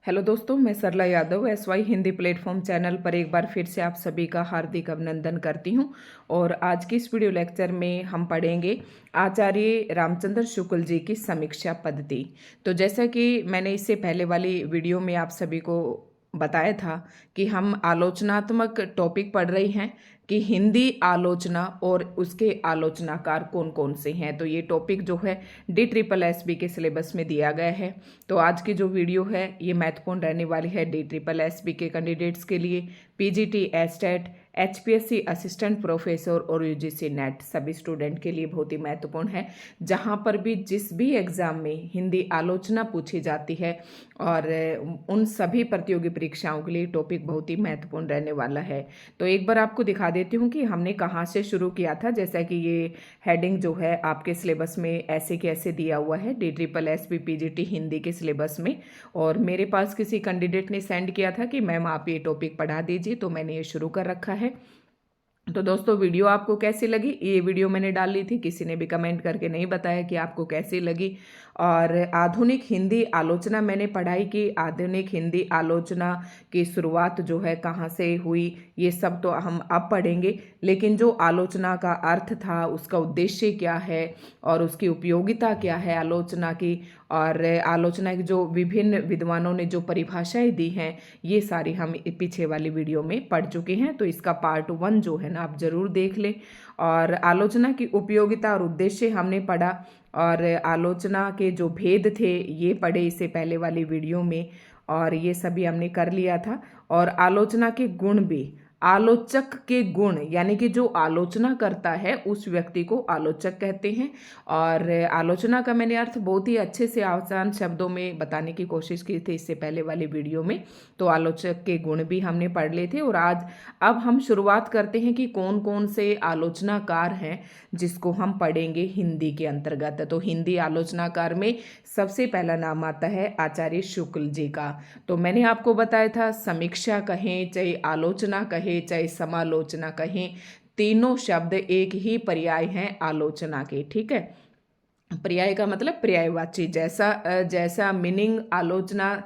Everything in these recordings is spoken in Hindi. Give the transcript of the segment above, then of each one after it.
हेलो दोस्तों, मैं Sarla Yadav SY Hindi platform channel पर एक बार फिर से आप सभी का हार्दिक अभिनंदन करती हूं। और आज की इस वीडियो लेक्चर में हम पढ़ेंगे आचार्य रामचंद्र शुक्ल जी की समीक्षा पद्धति। तो जैसा कि मैंने इससे पहले वाली वीडियो में आप सभी को बताया था कि हम आलोचनात्मक टॉपिक पढ़ रहे हैं कि हिंदी आलोचना और उसके आलोचनाकार कौन कौन से हैं। तो ये टॉपिक जो है DSSB के सिलेबस में दिया गया है। तो आज की जो वीडियो है ये महत्वपूर्ण रहने वाली है DSSB के कैंडिडेट्स के लिए, PGT, estate, HPSC assistant professor और UGC नेट सभी स्टूडेंट के लिए बहुत ही महत्वपूर्ण है। जहाँ पर भी जिस भी एग्जाम में हिंदी आलोचना पूछी जाती है और उन सभी प्रतियोगी परीक्षाओं के लिए टॉपिक बहुत ही महत्वपूर्ण रहने वाला है। तो एक बार आपको दिखा देती हूँ कि हमने कहाँ से शुरू किया था। जैसा कि ये हेडिंग जो है आपके सिलेबस में ऐसे कैसे दिया हुआ है DSSB PGT हिंदी के सिलेबस में, और मेरे पास किसी कैंडिडेट ने सेंड किया था कि मैम आप ये टॉपिक पढ़ा दीजिए, तो मैंने ये शुरू कर रखा है। तो दोस्तों, वीडियो आपको कैसी लगी? ये वीडियो मैंने डाली थी, किसी ने भी कमेंट करके नहीं बताया कि आपको कैसी लगी। और आधुनिक हिंदी आलोचना मैंने पढ़ाई की, आधुनिक हिंदी आलोचना की शुरुआत जो है कहाँ से हुई ये सब तो हम अब पढ़ेंगे, लेकिन जो आलोचना का अर्थ था, उसका उद्देश्य क्या है और उसकी उपयोगिता क्या है आलोचना की, और आलोचना की जो विभिन्न विद्वानों ने जो परिभाषाएं दी हैं, ये सारी हम पीछे वाली वीडियो में पढ़ चुके हैं। तो इसका पार्ट 1 जो है ना आप जरूर देख लें। और आलोचना की उपयोगिता और उद्देश्य हमने पढ़ा, और आलोचना के जो भेद थे ये पढ़े इससे पहले वाली वीडियो में, और ये सभी हमने कर लिया था। और आलोचना के गुण भी, आलोचक के गुण यानी कि जो आलोचना करता है उस व्यक्ति को आलोचक कहते हैं। और आलोचना का मैंने अर्थ बहुत ही अच्छे से आसान शब्दों में बताने की कोशिश की थी इससे पहले वाली वीडियो में। तो आलोचक के गुण भी हमने पढ़ लिए थे। और आज अब हम शुरुआत करते हैं कि कौन कौन से आलोचनाकार हैं जिसको हम पढ़ेंगे हिंदी के अंतर्गत। तो हिंदी आलोचनाकार में सबसे पहला नाम आता है आचार्य शुक्ल जी का। तो मैंने आपको बताया था, समीक्षा कहें चाहे आलोचना कहें चाहे समालोचना कहें, तीनों शब्द एक ही पर्याय हैं आलोचना के। ठीक है, पर्याय का मतलब पर्यायवाची, जैसा मीनिंग आलोचना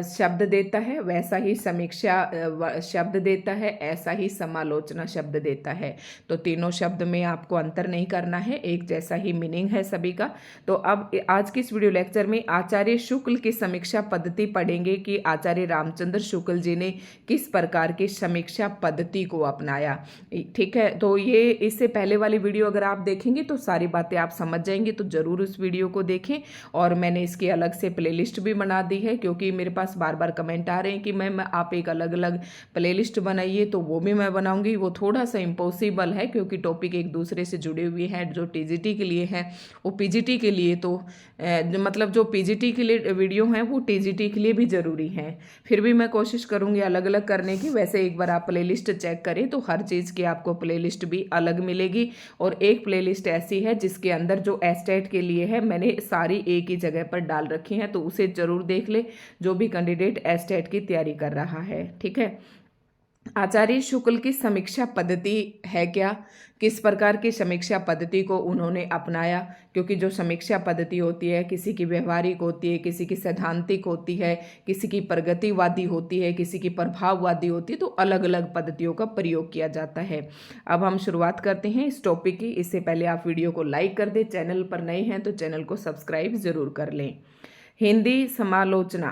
शब्द देता है वैसा ही समीक्षा शब्द देता है, ऐसा ही समालोचना शब्द देता है। तो तीनों शब्द में आपको अंतर नहीं करना है, एक जैसा ही मीनिंग है सभी का। तो अब आज की इस वीडियो लेक्चर में आचार्य शुक्ल की समीक्षा पद्धति पढ़ेंगे कि आचार्य रामचंद्र शुक्ल जी ने किस प्रकार की समीक्षा पद्धति को अपनाया। ठीक है, तो ये इससे पहले वाली वीडियो अगर आप देखेंगे तो सारी बातें आप समझ जाएंगे, तो जरूर उस वीडियो को देखें। और मैंने इसकी अलग से प्लेलिस्ट भी बना दी है, क्योंकि मेरे पास बार बार कमेंट आ रहे हैं कि मैम आप एक अलग अलग प्लेलिस्ट बनाइए, तो वो भी मैं बनाऊंगी। वो थोड़ा सा इम्पॉसिबल है क्योंकि टॉपिक एक दूसरे से जुड़े हुए हैं। जो TGT के लिए है वो PGT के लिए, तो मतलब जो PGT के लिए वीडियो हैं वो TGT के लिए भी ज़रूरी हैं। फिर भी मैं कोशिश करूँगी अलग अलग करने की। वैसे एक बार आप प्लेलिस्ट चेक करें तो हर चीज़ की आपको प्लेलिस्ट भी अलग मिलेगी। और एक प्लेलिस्ट ऐसी है जिसके अंदर जो एस्टेट के लिए है मैंने सारी एक ही जगह पर डाल रखी हैं, तो उसे ज़रूर देख ले जो भी कैंडिडेट एस्टेट की तैयारी कर रहा है। ठीक है, आचार्य शुक्ल की समीक्षा पद्धति है क्या, किस प्रकार की समीक्षा पद्धति को उन्होंने अपनाया, क्योंकि जो समीक्षा पद्धति होती है किसी की व्यवहारिक होती है, किसी की सैद्धांतिक होती है, किसी की प्रगतिवादी होती है, किसी की प्रभाववादी होती है, तो अलग अलग पद्धतियों का प्रयोग किया जाता है। अब हम शुरुआत करते हैं इस टॉपिक की। इससे पहले आप वीडियो को लाइक कर दें, चैनल पर नए हैं तो चैनल को सब्सक्राइब जरूर कर लें। हिंदी समालोचना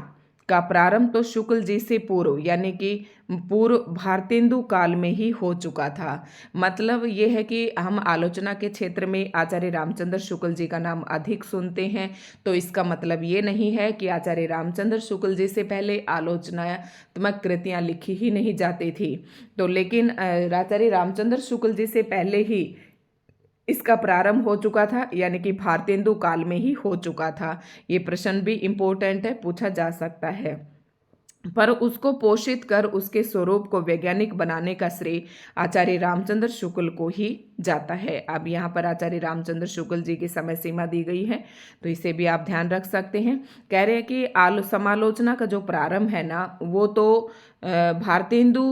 का प्रारंभ तो शुक्ल जी से पूर्व यानी कि पूर्व भारतेंदु काल में ही हो चुका था। मतलब ये है कि हम आलोचना के क्षेत्र में आचार्य रामचंद्र शुक्ल जी का नाम अधिक सुनते हैं, तो इसका मतलब ये नहीं है कि आचार्य रामचंद्र शुक्ल जी से पहले आलोचनात्मक कृतियां लिखी ही नहीं जाती थी। तो लेकिन आचार्य रामचंद्र शुक्ल जी से पहले ही इसका प्रारंभ हो चुका था, यानी कि भारतेंदु काल में ही हो चुका था। ये प्रश्न भी इम्पोर्टेंट है, पूछा जा सकता है। पर उसको पोषित कर उसके स्वरूप को वैज्ञानिक बनाने का श्रेय आचार्य रामचंद्र शुक्ल को ही जाता है। अब यहाँ पर आचार्य रामचंद्र शुक्ल जी की समय सीमा दी गई है, तो इसे भी आप ध्यान रख सकते हैं। कह रहे हैं कि समालोचना का जो प्रारंभ है ना, वो तो भारतेंदु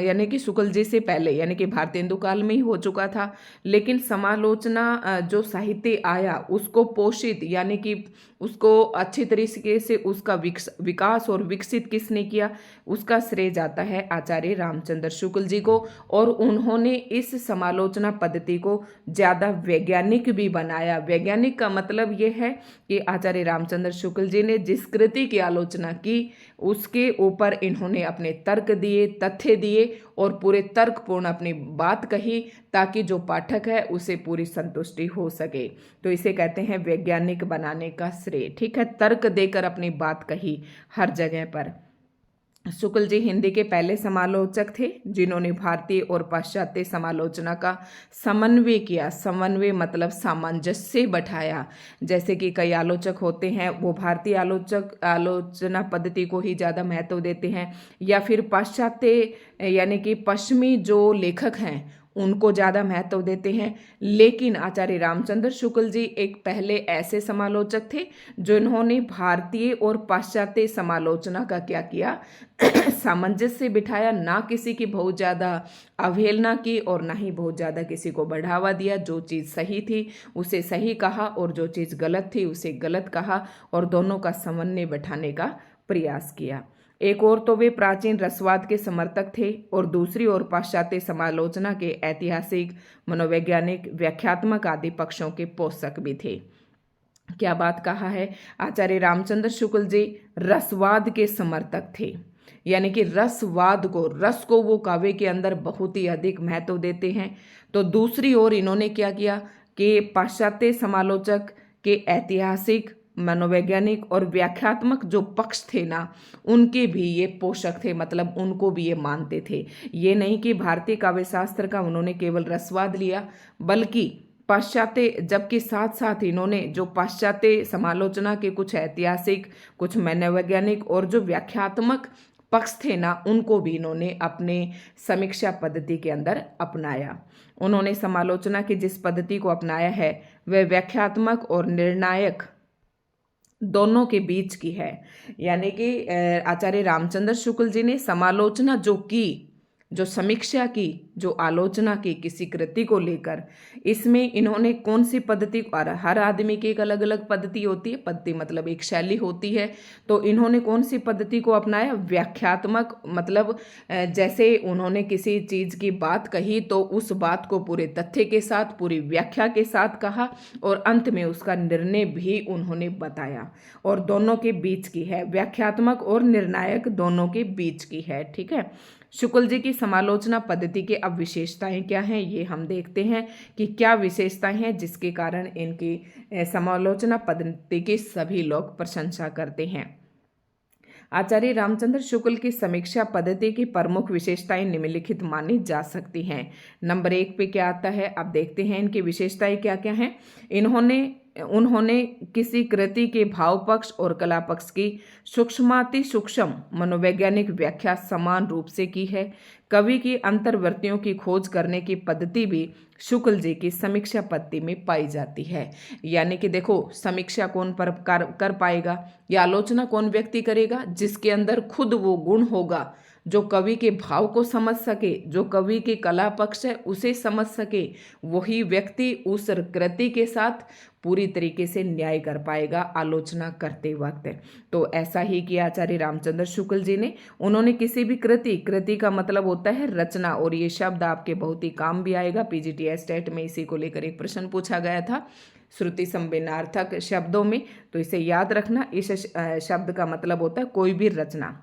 यानी कि शुक्ल जी से पहले यानी कि भारतेंदु काल में ही हो चुका था। लेकिन समालोचना जो साहित्य आया उसको पोषित यानी कि उसको अच्छी तरीके से उसका विकास और विकसित किसने किया, उसका श्रेय जाता है आचार्य रामचंद्र शुक्ल जी को। और उन्होंने इस समालोचना पद्धति को ज़्यादा वैज्ञानिक भी बनाया। वैज्ञानिक का मतलब ये है कि आचार्य रामचंद्र शुक्ल जी ने जिस कृति की आलोचना की उसके ऊपर इन्होंने अपने तर्क दिए, तथ्य दिए और पूरे तर्कपूर्ण अपनी बात कही, ताकि जो पाठक है उसे पूरी संतुष्टि हो सके। तो इसे कहते हैं वैज्ञानिक बनाने का श्रेय। ठीक है, तर्क देकर अपनी बात कही हर जगह पर। शुक्ल जी हिंदी के पहले समालोचक थे जिन्होंने भारतीय और पाश्चात्य समालोचना का समन्वय किया। समन्वय मतलब सामंजस्य बैठाया। जैसे कि कई आलोचक होते हैं वो भारतीय आलोचना पद्धति को ही ज़्यादा महत्व देते हैं, या फिर पाश्चात्य यानी कि पश्चिमी जो लेखक हैं उनको ज़्यादा महत्व देते हैं। लेकिन आचार्य रामचंद्र शुक्ल जी एक पहले ऐसे समालोचक थे जिन्होंने भारतीय और पाश्चात्य समालोचना का क्या किया, सामंजस्य बिठाया। ना किसी की बहुत ज़्यादा अवहेलना की और ना ही बहुत ज़्यादा किसी को बढ़ावा दिया। जो चीज़ सही थी उसे सही कहा और जो चीज़ गलत थी उसे गलत कहा, और दोनों का समन्वय बैठाने का प्रयास किया। एक और तो वे प्राचीन रसवाद के समर्थक थे और दूसरी ओर पाश्चात्य समालोचना के ऐतिहासिक, मनोवैज्ञानिक, व्याख्यात्मक आदि पक्षों के पोषक भी थे। क्या बात कहा है, आचार्य रामचंद्र शुक्ल जी रसवाद के समर्थक थे, यानी कि रसवाद को, रस को वो काव्य के अंदर बहुत ही अधिक महत्व देते हैं। तो दूसरी ओर इन्होंने क्या किया कि पाश्चात्य समालोचक के ऐतिहासिक, मनोवैज्ञानिक और व्याख्यात्मक जो पक्ष थे ना, उनके भी ये पोषक थे, मतलब उनको भी ये मानते थे। ये नहीं कि भारतीय काव्यशास्त्र का उन्होंने केवल रसवाद लिया, बल्कि पाश्चात्य, जबकि साथ साथ इन्होंने जो पाश्चात्य समालोचना के कुछ ऐतिहासिक, कुछ मनोवैज्ञानिक और जो व्याख्यात्मक पक्ष थे ना, उनको भी इन्होंने अपने समीक्षा पद्धति के अंदर अपनाया। उन्होंने समालोचना की जिस पद्धति को अपनाया है वह व्याख्यात्मक और निर्णायक दोनों के बीच की है। यानी कि आचार्य रामचंद्र शुक्ल जी ने समालोचना जो की, जो समीक्षा की, जो आलोचना की किसी कृति को लेकर, इसमें इन्होंने कौन सी पद्धति, हर आदमी की एक अलग अलग पद्धति होती है, पद्धति मतलब एक शैली होती है, तो इन्होंने कौन सी पद्धति को अपनाया, व्याख्यात्मक। मतलब जैसे उन्होंने किसी चीज़ की बात कही तो उस बात को पूरे तथ्य के साथ, पूरी व्याख्या के साथ कहा और अंत में उसका निर्णय भी उन्होंने बताया, और दोनों के बीच की है, व्याख्यात्मक और निर्णायक दोनों के बीच की है। ठीक है, शुक्ल जी की समालोचना पद्धति के अब विशेषताएं क्या हैं ये हम देखते हैं कि क्या विशेषताएं हैं जिसके कारण इनकी समालोचना पद्धति की सभी लोग प्रशंसा करते हैं। आचार्य रामचंद्र शुक्ल की समीक्षा पद्धति की प्रमुख विशेषताएं निम्नलिखित मानी जा सकती हैं। नंबर 1 पे क्या आता है, अब देखते हैं इनकी विशेषताएं क्या क्या हैं। उन्होंने किसी कृति के भाव पक्ष और कला पक्ष की सूक्ष्माति सूक्ष्म मनोवैज्ञानिक व्याख्या समान रूप से की है। कवि की अंतर्वृत्तियों की खोज करने की पद्धति भी शुक्ल जी की समीक्षा पद्धति में पाई जाती है। यानी कि देखो, समीक्षा कौन कर पाएगा या आलोचना कौन व्यक्ति करेगा, जिसके अंदर खुद वो गुण होगा, जो कवि के भाव को समझ सके, जो कवि के कला पक्ष है उसे समझ सके, वही व्यक्ति उस कृति के साथ पूरी तरीके से न्याय कर पाएगा आलोचना करते वक्त। तो ऐसा ही किया आचार्य रामचंद्र शुक्ल जी ने। उन्होंने किसी भी कृति का मतलब होता है रचना, और ये शब्द आपके बहुत ही काम भी आएगा। पीजीटी स्टेट में इसी को लेकर एक प्रश्न पूछा गया था श्रुति संवेदनार्थक शब्दों में, तो इसे याद रखना। इस शब्द का मतलब होता है कोई भी रचना।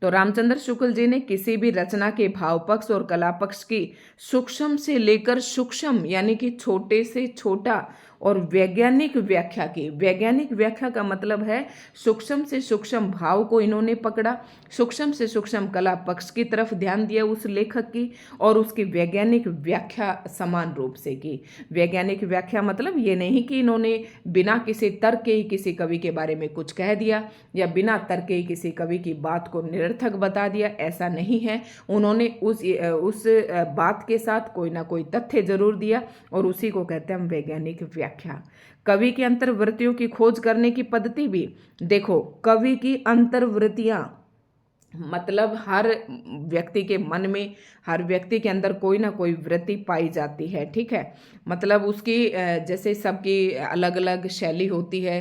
तो रामचंद्र शुक्ल जी ने किसी भी रचना के भाव पक्ष और कला पक्ष की सूक्ष्म से लेकर सूक्ष्म यानी कि छोटे से छोटा और वैज्ञानिक व्याख्या की। वैज्ञानिक व्याख्या का मतलब है सूक्ष्म से सूक्ष्म भाव को इन्होंने पकड़ा, सूक्ष्म से सूक्ष्म कला पक्ष की तरफ ध्यान दिया उस लेखक की, और उसकी वैज्ञानिक व्याख्या समान रूप से की। वैज्ञानिक व्याख्या मतलब ये नहीं कि इन्होंने बिना किसी तर्क के ही किसी कवि के बारे में कुछ कह दिया या बिना तर्क के ही किसी कवि की बात को निरर्थक बता दिया, ऐसा नहीं है। उन्होंने उस बात के साथ कोई ना कोई तथ्य जरूर दिया, और उसी को कहते हैं हम वैज्ञानिक व्याख्या। कवि की अंतर्वृत्तियों की खोज करने की पद्धति भी देखो। कवि की अंतर्वृत्तियां मतलब हर व्यक्ति के मन में, हर व्यक्ति के अंदर कोई ना कोई वृत्ति पाई जाती है, ठीक है। मतलब उसकी जैसे सबकी अलग अलग शैली होती है,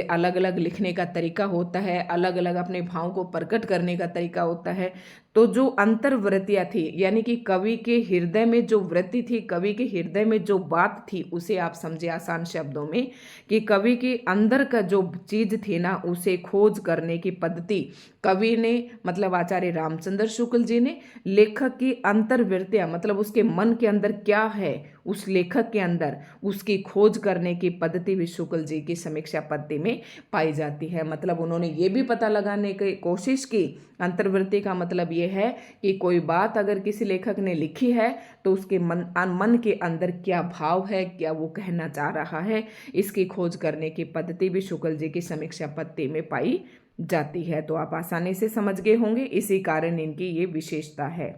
अलग अलग लिखने का तरीका होता है, अलग अलग अपने भाव को प्रकट करने का तरीका होता है। तो जो अंतर्वृत्तियां थी, यानी कि कवि के हृदय में जो वृत्ति थी, कवि के हृदय में जो बात थी, उसे आप समझे आसान शब्दों में कि कवि के अंदर का जो चीज थी ना, उसे खोज करने की पद्धति कवि ने मतलब आचार्य रामचंद्र शुक्ल जी ने लेखक की अंतर्वृत्तियां मतलब उसके मन के अंदर क्या है उस लेखक के अंदर, उसकी खोज करने की पद्धति भी शुक्ल जी की समीक्षा पद्धति में पाई जाती है। मतलब उन्होंने ये भी पता लगाने की कोशिश की, अंतर्वृत्ति का मतलब ये है कि कोई बात अगर किसी लेखक ने लिखी है तो उसके मन के अंदर क्या भाव है, क्या वो कहना चाह रहा है, इसकी खोज करने की पद्धति भी शुक्ल जी की समीक्षा पद्धति में पाई जाती है। तो आप आसानी से समझ गए होंगे, इसी कारण इनकी ये विशेषता है।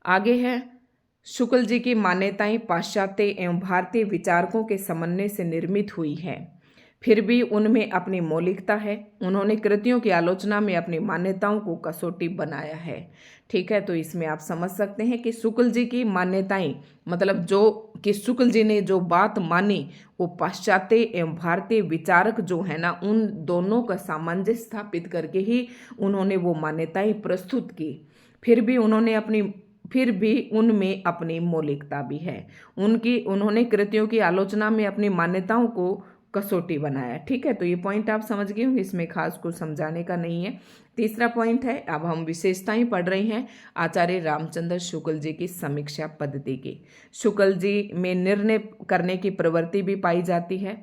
आगे है, शुक्ल जी की मान्यताएं पाश्चात्य एवं भारतीय विचारकों के समन्वय से निर्मित हुई है, फिर भी उनमें अपनी मौलिकता है। उन्होंने कृतियों की आलोचना में अपनी मान्यताओं को कसौटी बनाया है, ठीक है। तो इसमें आप समझ सकते हैं कि शुक्ल जी की मान्यताएं मतलब जो कि शुक्ल जी ने जो बात मानी वो पाश्चात्य एवं भारतीय विचारक जो है ना, उन दोनों का सामंजस्य स्थापित करके ही उन्होंने वो मान्यताएं प्रस्तुत की। फिर भी उनमें अपनी मौलिकता भी है। उन्होंने कृतियों की आलोचना में अपनी मान्यताओं को कसौटी बनाया, ठीक है। तो ये पॉइंट आप समझ गए होंगे, इसमें खास कुछ समझाने का नहीं है। तीसरा पॉइंट है, अब हम विशेषताएं पढ़ रहे हैं आचार्य रामचंद्र शुक्ल जी की समीक्षा पद्धति की। शुक्ल जी में निर्णय करने की प्रवृत्ति भी पाई जाती है,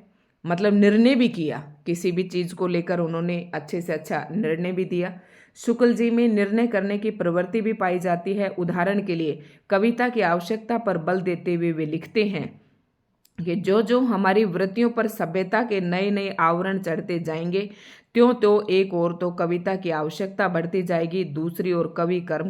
मतलब निर्णय भी किया, किसी भी चीज को लेकर उन्होंने अच्छे से अच्छा निर्णय भी दिया। शुक्ल जी में निर्णय करने की प्रवृत्ति भी पाई जाती है। उदाहरण के लिए कविता की आवश्यकता पर बल देते हुए वे लिखते हैं कि जो जो हमारी वृत्तियों पर सभ्यता के नए नए आवरण चढ़ते जाएंगे, त्यों तो एक ओर तो कविता की आवश्यकता बढ़ती जाएगी, दूसरी ओर कवि कर्म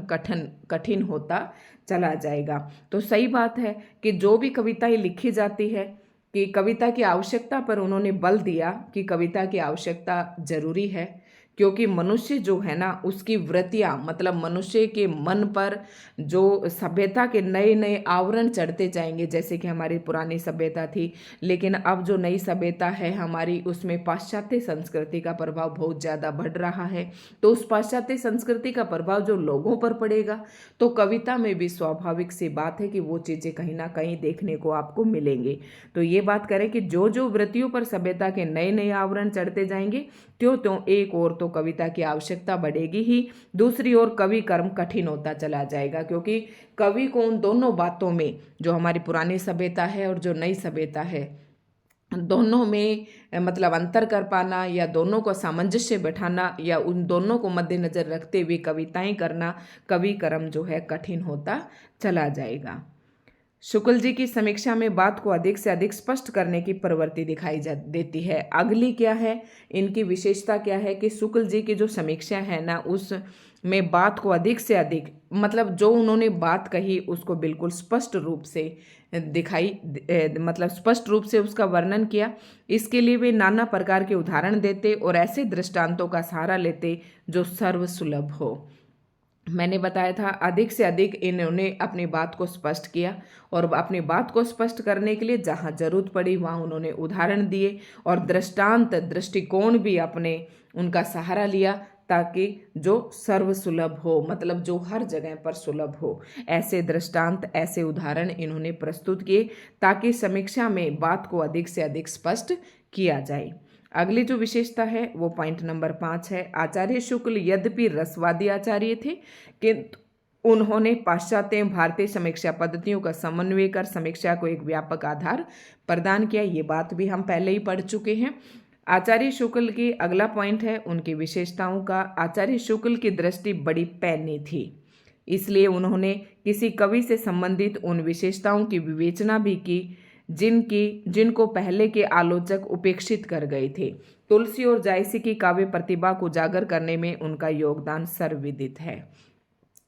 कठिन होता चला जाएगा। तो सही बात है कि जो भी कविताएं लिखी जाती है कि कविता की आवश्यकता पर उन्होंने बल दिया कि कविता की आवश्यकता जरूरी है, क्योंकि मनुष्य जो है ना उसकी वृत्तियां मतलब मनुष्य के मन पर जो सभ्यता के नए नए आवरण चढ़ते जाएंगे, जैसे कि हमारी पुरानी सभ्यता थी, लेकिन अब जो नई सभ्यता है हमारी, उसमें पाश्चात्य संस्कृति का प्रभाव बहुत ज़्यादा बढ़ रहा है। तो उस पाश्चात्य संस्कृति का प्रभाव जो लोगों पर पड़ेगा, तो कविता में भी स्वाभाविक सी बात है कि वो चीज़ें कहीं ना कहीं देखने को आपको मिलेंगे। तो ये बात करें कि जो जो वृत्तियों पर सभ्यता के नए नए आवरण चढ़ते जाएंगे, त्यों त्यों एक ओर तो कविता की आवश्यकता बढ़ेगी ही, दूसरी ओर कवि कर्म कठिन होता चला जाएगा, क्योंकि कवि को उन दोनों बातों में, जो हमारी पुरानी सभ्यता है और जो नई सभ्यता है, दोनों में मतलब अंतर कर पाना या दोनों को सामंजस्य बैठाना या उन दोनों को मद्देनजर रखते हुए कविताएं करना, कवि कर्म जो है कठिन होता चला जाएगा। शुक्ल जी की समीक्षा में बात को अधिक से अधिक स्पष्ट करने की प्रवृत्ति दिखाई देती है। अगली क्या है, इनकी विशेषता क्या है कि शुक्ल जी की जो समीक्षा है ना, उस में बात को अधिक से अधिक मतलब जो उन्होंने बात कही उसको बिल्कुल स्पष्ट रूप से मतलब स्पष्ट रूप से उसका वर्णन किया। इसके लिए वे नाना प्रकार के उदाहरण देते और ऐसे दृष्टांतों का सहारा लेते जो सर्वसुलभ हो। मैंने बताया था अधिक से अधिक इन्होंने अपनी बात को स्पष्ट किया, और अपनी बात को स्पष्ट करने के लिए जहाँ जरूरत पड़ी वहाँ उन्होंने उदाहरण दिए और दृष्टांत दृष्टिकोण भी अपने उनका सहारा लिया, ताकि जो सर्वसुलभ हो मतलब जो हर जगह पर सुलभ हो, ऐसे दृष्टांत ऐसे उदाहरण इन्होंने प्रस्तुत किए ताकि समीक्षा में बात को अधिक से अधिक स्पष्ट किया जाए। अगली जो विशेषता है वो पॉइंट नंबर 5 है। आचार्य शुक्ल यद्यपि रसवादी आचार्य थे, किंतु उन्होंने पाश्चात्य भारतीय समीक्षा पद्धतियों का समन्वय कर समीक्षा को एक व्यापक आधार प्रदान किया। ये बात भी हम पहले ही पढ़ चुके हैं। आचार्य शुक्ल की अगला पॉइंट है उनकी विशेषताओं का। आचार्य शुक्ल की दृष्टि बड़ी पैनी थी, इसलिए उन्होंने किसी कवि से संबंधित उन विशेषताओं की विवेचना भी की जिनको पहले के आलोचक उपेक्षित कर गए थे। तुलसी और जायसी की काव्य प्रतिभा को उजागर करने में उनका योगदान सर्वविदित है।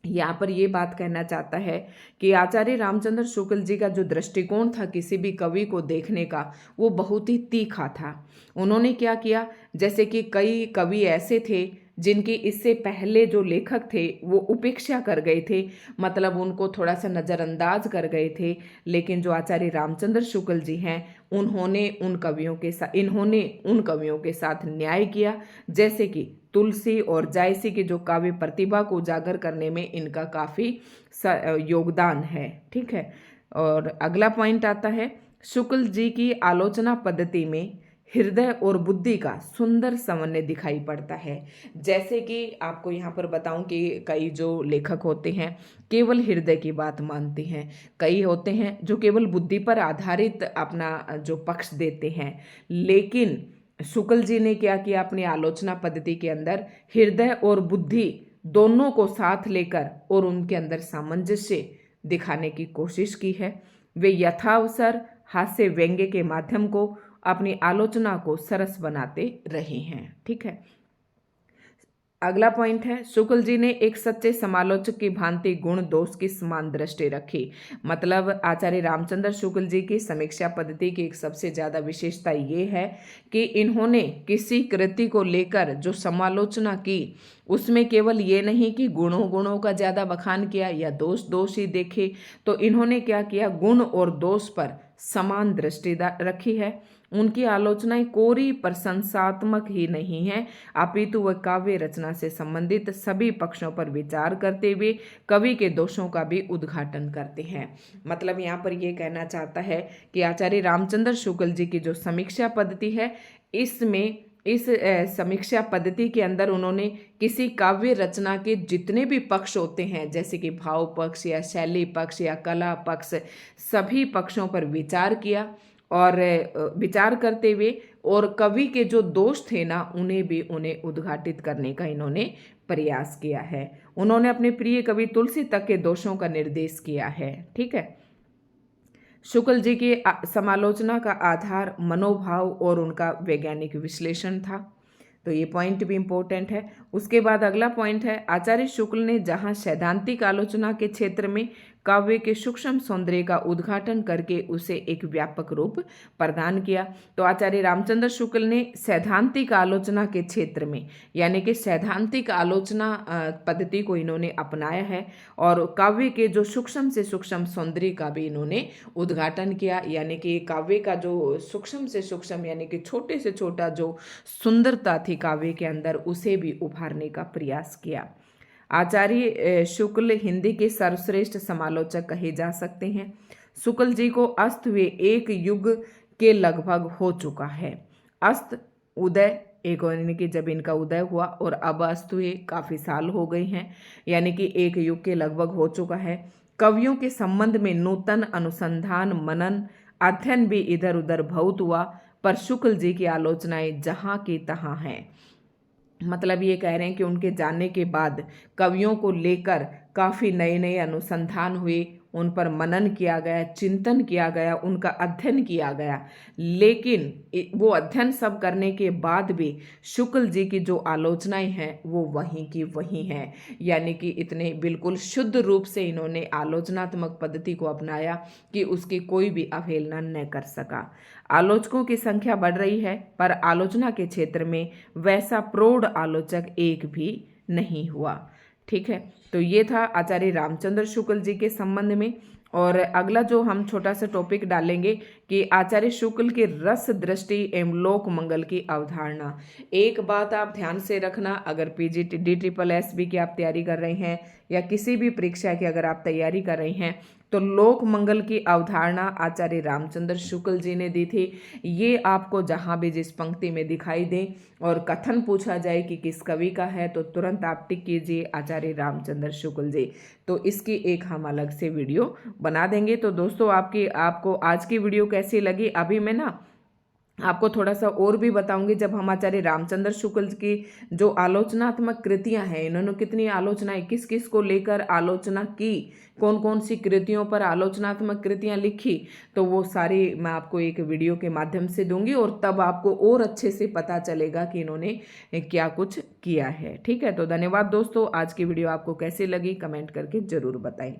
यहाँ पर ये बात कहना चाहता है कि आचार्य रामचंद्र शुक्ल जी का जो दृष्टिकोण था किसी भी कवि को देखने का, वो बहुत ही तीखा था। उन्होंने क्या किया, जैसे कि कई कवि ऐसे थे जिनकी इससे पहले जो लेखक थे वो उपेक्षा कर गए थे, मतलब उनको थोड़ा सा नज़रअंदाज कर गए थे। लेकिन जो आचार्य रामचंद्र शुक्ल जी हैं इन्होंने उन कवियों के साथ न्याय किया। जैसे कि तुलसी और जायसी की जो काव्य प्रतिभा को उजागर करने में इनका काफ़ी योगदान है। ठीक है। और अगला पॉइंट आता है, शुक्ल जी की आलोचना पद्धति में हृदय और बुद्धि का सुंदर समन्वय दिखाई पड़ता है। जैसे कि आपको यहाँ पर बताऊं कि कई जो लेखक होते हैं केवल हृदय की बात मानते हैं, कई होते हैं जो केवल बुद्धि पर आधारित अपना जो पक्ष देते हैं। लेकिन शुक्ल जी ने क्या किया, अपनी आलोचना पद्धति के अंदर हृदय और बुद्धि दोनों को साथ लेकर और उनके अंदर सामंजस्य दिखाने की कोशिश की है। वे यथावसर हास्य व्यंग्य के माध्यम को अपनी आलोचना को सरस बनाते रहे हैं। ठीक है। अगला पॉइंट है, शुक्ल जी ने एक सच्चे समालोचक की भांति गुण दोष की समान दृष्टि रखी। मतलब आचार्य रामचंद्र शुक्ल जी की समीक्षा पद्धति की एक सबसे ज़्यादा विशेषता ये है कि इन्होंने किसी कृति को लेकर जो समालोचना की उसमें केवल ये नहीं कि गुणों का ज़्यादा बखान किया या दोष ही देखे, तो इन्होंने क्या किया, गुण और दोष पर समान दृष्टि रखी है। उनकी आलोचनाएं कोरी प्रशंसात्मक ही नहीं है, अपितु वह काव्य रचना से संबंधित सभी पक्षों पर विचार करते हुए कवि के दोषों का भी उद्घाटन करते हैं। मतलब यहाँ पर यह कहना चाहता है कि आचार्य रामचंद्र शुक्ल जी की जो समीक्षा पद्धति है, इस समीक्षा पद्धति के अंदर उन्होंने किसी काव्य रचना के जितने भी पक्ष होते हैं, जैसे कि भाव पक्ष या शैली पक्ष या कला पक्ष, सभी पक्षों पर विचार किया और विचार करते हुए और कवि के जो दोष थे ना उन्हें उद्घाटित करने का इन्होंने प्रयास किया है। उन्होंने अपने प्रिय कवि तुलसी तक के दोषों का निर्देश किया है। ठीक है। शुक्ल जी की समालोचना का आधार मनोभाव और उनका वैज्ञानिक विश्लेषण था, तो ये पॉइंट भी इम्पोर्टेंट है। उसके बाद अगला पॉइंट है, आचार्य शुक्ल ने जहां सैद्धांतिक आलोचना के क्षेत्र में काव्य के सूक्ष्म सौंदर्य का उद्घाटन करके उसे एक व्यापक रूप प्रदान किया, तो आचार्य रामचंद्र शुक्ल ने सैद्धांतिक आलोचना के क्षेत्र में यानी कि सैद्धांतिक आलोचना पद्धति को इन्होंने अपनाया है और काव्य के जो सूक्ष्म से सूक्ष्म सौंदर्य का भी इन्होंने उद्घाटन किया। यानी कि काव्य का जो सूक्ष्म से सूक्ष्म यानी कि छोटे से छोटा जो सुंदरता थी काव्य के अंदर उसे भी उभारने का प्रयास किया। आचार्य शुक्ल हिंदी के सर्वश्रेष्ठ समालोचक कहे जा सकते हैं। शुक्ल जी को अस्त हुए एक युग के लगभग हो चुका है। अस्त उदय एक यानी कि जब इनका उदय हुआ और अब अस्त हुए काफ़ी साल हो गए हैं, यानी कि एक युग के लगभग हो चुका है। कवियों के संबंध में नूतन अनुसंधान मनन अध्ययन भी इधर उधर बहुत हुआ, पर शुक्ल जी की आलोचनाएं जहाँ की तहाँ हैं। मतलब ये कह रहे हैं कि उनके जाने के बाद कवियों को लेकर काफ़ी नए अनुसंधान हुए, उन पर मनन किया गया, चिंतन किया गया, उनका अध्ययन किया गया। लेकिन वो अध्ययन सब करने के बाद भी शुक्ल जी की जो आलोचनाएं हैं वो वहीं की वहीं हैं। यानी कि इतने बिल्कुल शुद्ध रूप से इन्होंने आलोचनात्मक पद्धति को अपनाया कि उसकी कोई भी अवहेलना न कर सका। आलोचकों की संख्या बढ़ रही है, पर आलोचना के क्षेत्र में वैसा प्रौढ़ आलोचक एक भी नहीं हुआ। ठीक है। तो ये था आचार्य रामचंद्र शुक्ल जी के संबंध में। और अगला जो हम छोटा सा टॉपिक डालेंगे कि आचार्य शुक्ल की रस दृष्टि एवं लोक मंगल की अवधारणा। एक बात आप ध्यान से रखना, अगर PGT DSSS की आप तैयारी कर रहे हैं या किसी भी परीक्षा की अगर आप तैयारी कर रहे हैं तो लोक मंगल की अवधारणा आचार्य रामचंद्र शुक्ल जी ने दी थी। ये आपको जहाँ भी जिस पंक्ति में दिखाई दे और कथन पूछा जाए कि किस कवि का है तो तुरंत आप टिक कीजिए आचार्य रामचंद्र शुक्ल जी। तो इसकी एक हम अलग से वीडियो बना देंगे। तो दोस्तों आपको आज की वीडियो कैसी लगी, अभी मैं ना आपको थोड़ा सा और भी बताऊंगी। जब हम आचार्य रामचंद्र शुक्ल की जो आलोचनात्मक कृतियां हैं, इन्होंने कितनी आलोचनाएं किस किस को लेकर आलोचना की, कौन कौन सी कृतियों पर आलोचनात्मक कृतियां लिखी, तो वो सारी मैं आपको एक वीडियो के माध्यम से दूंगी और तब आपको और अच्छे से पता चलेगा कि इन्होंने क्या कुछ किया है। ठीक है, तो धन्यवाद दोस्तों। आज की वीडियो आपको कैसी लगी कमेंट करके जरूर बताएं।